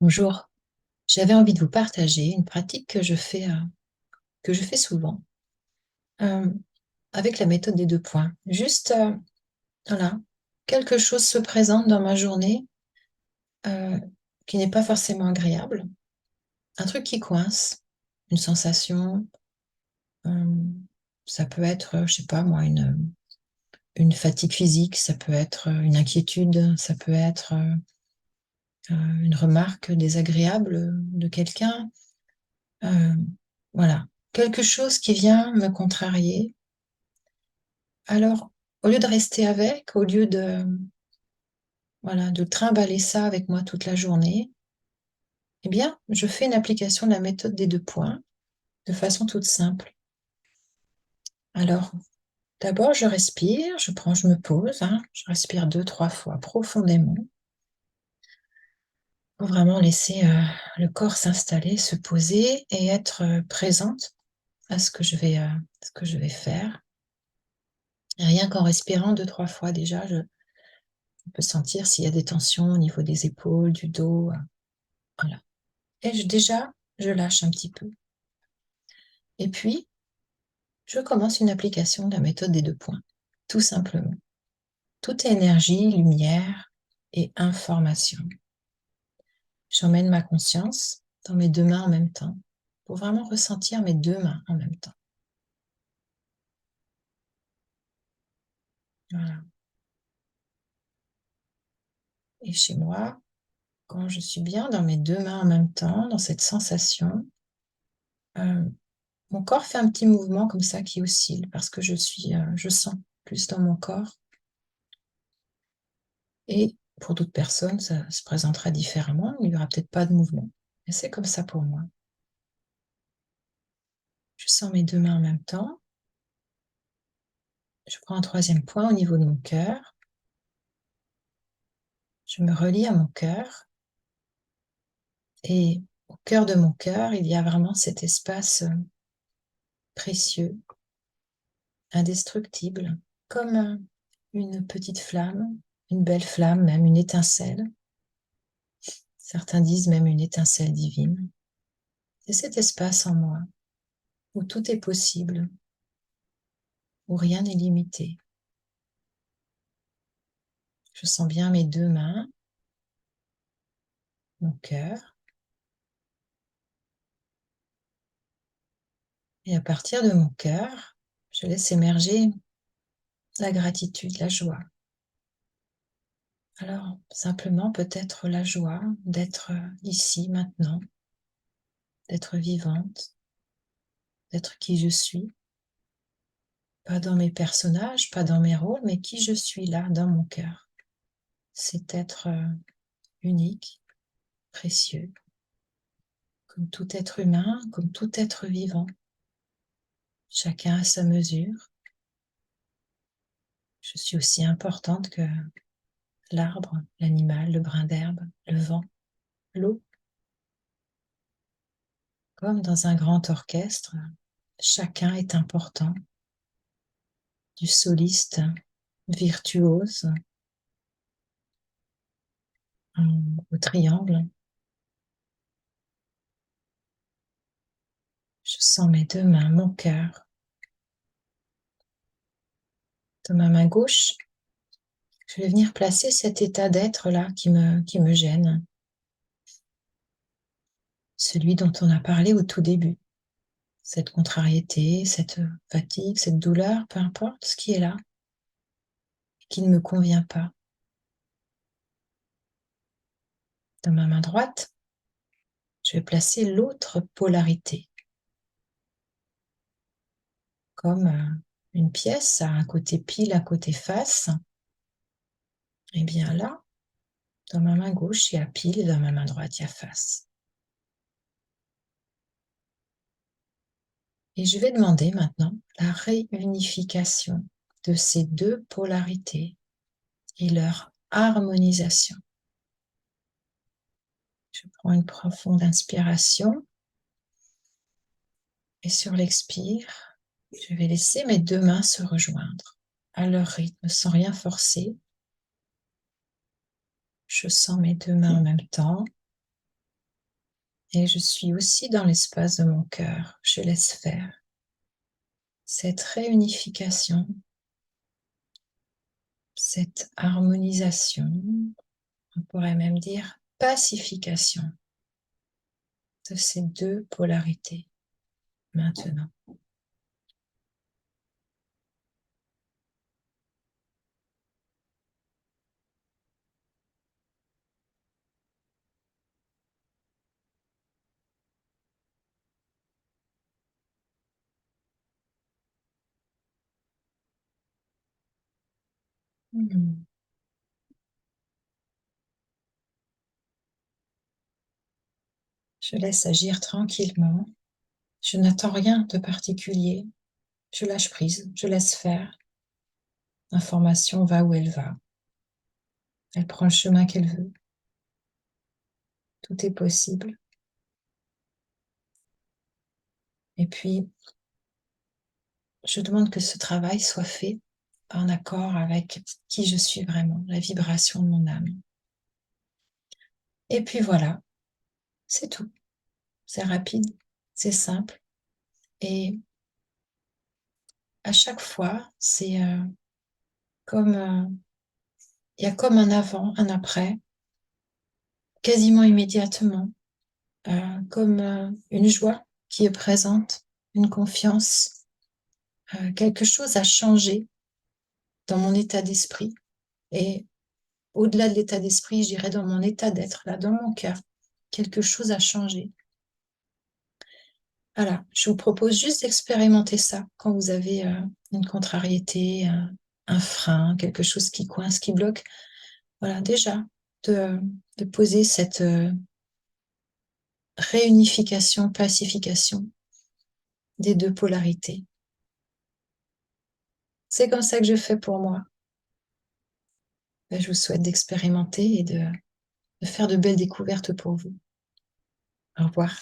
Bonjour, j'avais envie de vous partager une pratique que je fais souvent euh, avec la méthode des 2 points. Juste, voilà, quelque chose se présente dans ma journée euh, qui n'est pas forcément agréable, un truc qui coince, une sensation, euh, ça peut être, je sais pas moi, une fatigue physique, ça peut être une inquiétude, ça peut être une remarque désagréable de quelqu'un. Euh, voilà, quelque chose qui vient me contrarier. Alors, au lieu de rester avec, au lieu voilà, de trimballer ça avec moi toute la journée, eh bien, je fais une application de la méthode des 2 points de façon toute simple. Alors, d'abord, je respire, je me pose, hein, je respire 2, 3 fois profondément pour vraiment laisser le corps s'installer, se poser et être présente à ce que je vais faire. Et rien qu'en respirant 2, 3 fois déjà, je peux sentir s'il y a des tensions au niveau des épaules, du dos. Voilà. Et déjà, je lâche un petit peu. Et puis, je commence une application de la méthode des 2 points, tout simplement. Tout est énergie, lumière et information. J'emmène ma conscience dans mes 2 mains en même temps, pour vraiment ressentir mes 2 mains en même temps. Voilà. Et chez moi, quand je suis bien dans mes 2 mains en même temps, dans cette sensation, euh, mon corps fait un petit mouvement comme ça qui oscille parce que je sens plus dans mon corps. Et pour d'autres personnes, ça se présentera différemment. Il n'y aura peut-être pas de mouvement. Mais c'est comme ça pour moi. Je sens mes 2 mains en même temps. Je prends un troisième point au niveau de mon cœur. Je me relie à mon cœur. Et au cœur de mon cœur, il y a vraiment cet espace précieux, indestructible, comme une petite flamme, une belle flamme, même une étincelle. Certains disent même une étincelle divine. C'est cet espace en moi où tout est possible, où rien n'est limité. Je sens bien mes 2 mains, mon cœur. Et à partir de mon cœur, je laisse émerger la gratitude, la joie. Alors, simplement peut-être la joie d'être ici, maintenant, d'être vivante, d'être qui je suis. Pas dans mes personnages, pas dans mes rôles, mais qui je suis là, dans mon cœur. C'est être unique, précieux, comme tout être humain, comme tout être vivant. Chacun à sa mesure. Je suis aussi importante que l'arbre, l'animal, le brin d'herbe, le vent, l'eau. Comme dans un grand orchestre, chacun est important, du soliste virtuose au triangle. Je sens mes 2 mains, mon cœur. Dans ma main gauche, je vais venir placer cet état d'être-là qui me gêne, celui dont on a parlé au tout début. Cette contrariété, cette fatigue, cette douleur, peu importe ce qui est là, qui ne me convient pas. Dans ma main droite, je vais placer l'autre polarité, comme une pièce a un côté pile, un côté face. Et bien là, dans ma main gauche, il y a pile et dans ma main droite, il y a face. Et je vais demander maintenant la réunification de ces 2 polarités et leur harmonisation. Je prends une profonde inspiration et sur l'expire, je vais laisser mes 2 mains se rejoindre à leur rythme sans rien forcer. Je sens mes 2 mains en même temps Et je suis aussi dans l'espace de mon cœur. Je laisse faire cette réunification, cette harmonisation, on pourrait même dire pacification de ces deux polarités maintenant. Mhm. Je laisse agir tranquillement. Je n'attends rien de particulier. Je lâche prise, je laisse faire. L'information va où elle va. Elle prend le chemin qu'elle veut. Tout est possible. Et puis, je demande que ce travail soit fait en accord avec qui je suis vraiment, la vibration de mon âme. Et puis voilà, c'est tout. C'est rapide, c'est simple. Et à chaque fois, c'est comme il y a comme un avant, un après, quasiment immédiatement, comme une joie qui est présente, une confiance. Quelque chose a changé dans mon état d'esprit. Et au-delà de l'état d'esprit, je dirais dans mon état d'être, là, dans mon cœur, quelque chose a changé. Voilà, je vous propose juste d'expérimenter ça quand vous avez une contrariété, un frein, quelque chose qui coince, qui bloque. Voilà, déjà, de, de poser cette réunification, pacification des deux polarités. C'est comme ça que je fais pour moi. Ben, je vous souhaite d'expérimenter et de faire de belles découvertes pour vous. Au revoir.